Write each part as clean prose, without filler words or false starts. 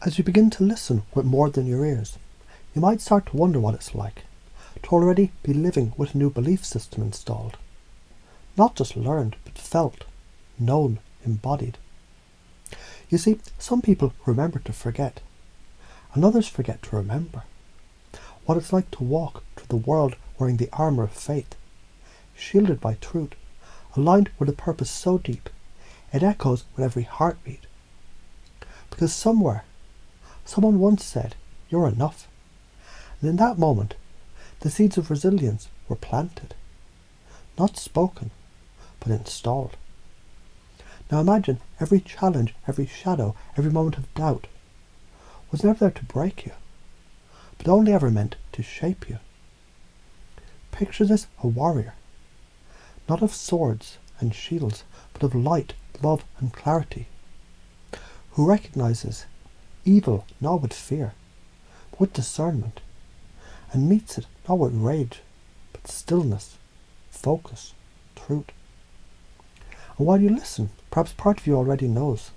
As you begin to listen with more than your ears, you might start to wonder what it's like to already be living with a new belief system installed. Not just learned, but felt, known, embodied. You see, some people remember to forget, and others forget to remember. What it's like to walk through the world wearing the armour of faith, shielded by truth, aligned with a purpose so deep, it echoes with every heartbeat. Because somewhere, someone once said, "You're enough." And in that moment, the seeds of resilience were planted. Not spoken, but installed. Now imagine every challenge, every shadow, every moment of doubt was never there to break you, but only ever meant to shape you. Picture this a warrior, not of swords and shields, but of light, love and clarity, who recognizes evil not with fear, but with discernment, and meets it not with rage, but stillness, focus, truth. And while you listen, perhaps part of you already knows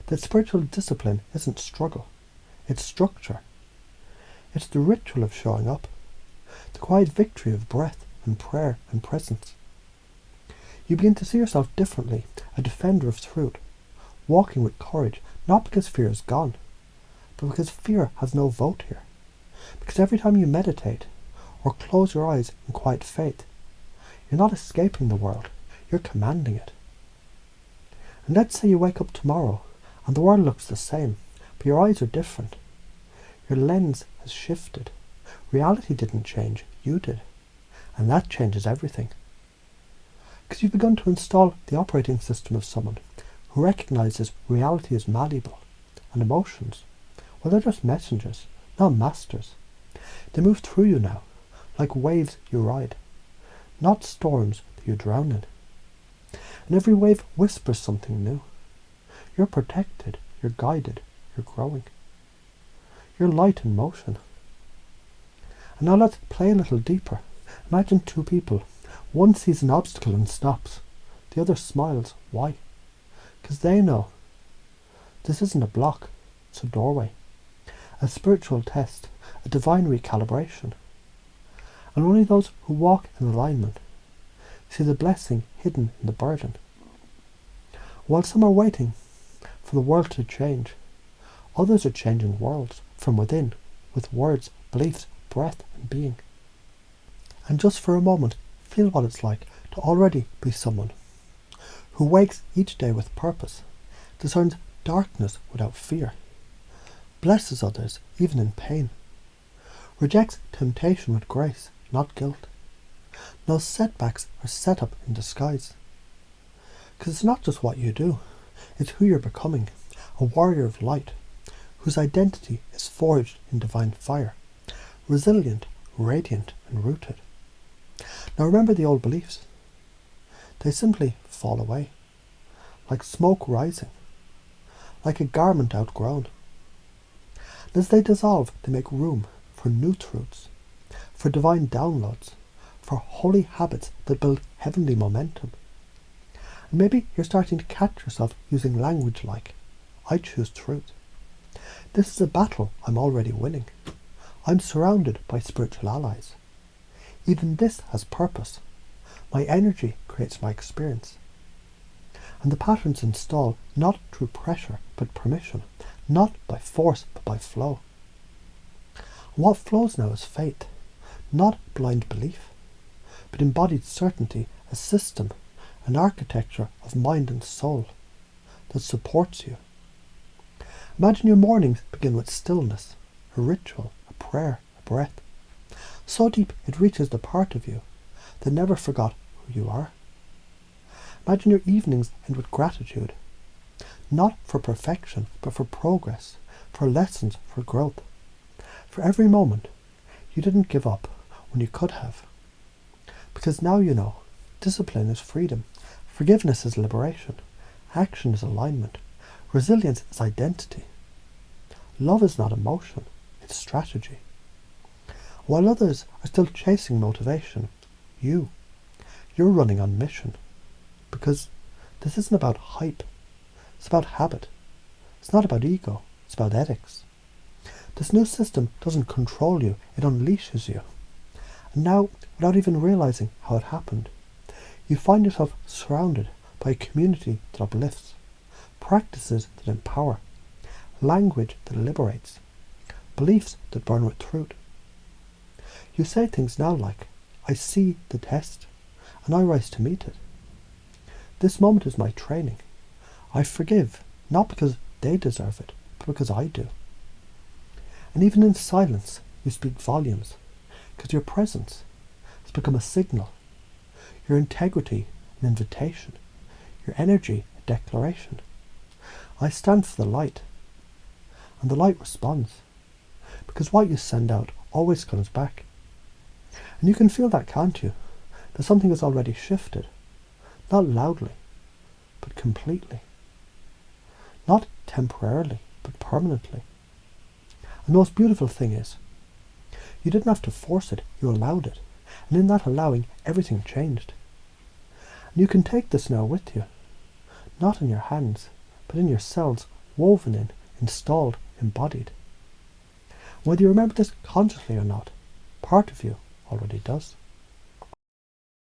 that spiritual discipline isn't struggle, it's structure. It's the ritual of showing up, the quiet victory of breath and prayer and presence. You begin to see yourself differently, a defender of truth, walking with courage, not because fear is gone, but because fear has no vote here. Because every time you meditate or close your eyes in quiet faith, you're not escaping the world, you're commanding it. And let's say you wake up tomorrow and the world looks the same, but your eyes are different. Your lens has shifted. Reality didn't change, you did. And that changes everything. Because you've begun to install the operating system of someone who recognizes reality is malleable, and emotions, well, they're just messengers, not masters. They move through you now, like waves you ride, not storms that you drown in. And every wave whispers something new. You're protected, you're guided, you're growing. You're light in motion. And now let's play a little deeper. Imagine two people. One sees an obstacle and stops. The other smiles. Why? Because they know this isn't a block, it's a doorway. A spiritual test, a divine recalibration. And only those who walk in alignment see the blessing hidden in the burden. While some are waiting for the world to change, others are changing worlds from within with words, beliefs, breath and being. And just for a moment, feel what it's like to already be someone who wakes each day with purpose, discerns darkness without fear, blesses others even in pain, rejects temptation with grace, not guilt. No setbacks are set up in disguise. Because it's not just what you do, it's who you're becoming, a warrior of light, whose identity is forged in divine fire, resilient, radiant and rooted. Now remember the old beliefs. They simply fall away, like smoke rising, like a garment outgrown. And as they dissolve, they make room for new truths, for divine downloads, for holy habits that build heavenly momentum. And maybe you're starting to catch yourself using language like, "I choose truth. This is a battle I'm already winning. I'm surrounded by spiritual allies. Even this has purpose. My energy creates my experience." And the patterns install not through pressure but permission, not by force but by flow. And what flows now is faith, not blind belief, but embodied certainty, a system, an architecture of mind and soul that supports you. Imagine your mornings begin with stillness, a ritual, a prayer, a breath, so deep it reaches the part of you that never forgot who you are. Imagine your evenings end with gratitude, not for perfection, but for progress, for lessons, for growth, for every moment you didn't give up when you could have. Because now you know, discipline is freedom, forgiveness is liberation, action is alignment, resilience is identity. Love is not emotion, it's strategy. While others are still chasing motivation, you're running on mission. Because this isn't about hype, it's about habit. It's not about ego, It's about ethics. This new system doesn't control you, it unleashes you. And now, without even realizing how it happened, you find yourself surrounded by a community that uplifts, practices that empower, language that liberates, beliefs that burn with truth. You say things now like, I see the test, and I rise to meet it. This moment is my training. I forgive, not because they deserve it, but because I do. And even in silence, you speak volumes, because your presence has become a signal, your integrity an invitation, your energy a declaration. I stand for the light, and the light responds, because what you send out always comes back. And you can feel that, can't you? That something has already shifted, not loudly, but completely. Not temporarily, but permanently. And the most beautiful thing is, you didn't have to force it, you allowed it. And in that allowing, everything changed. And you can take this now with you, not in your hands, but in your cells, woven in, installed, embodied. Whether you remember this consciously or not, part of you already does.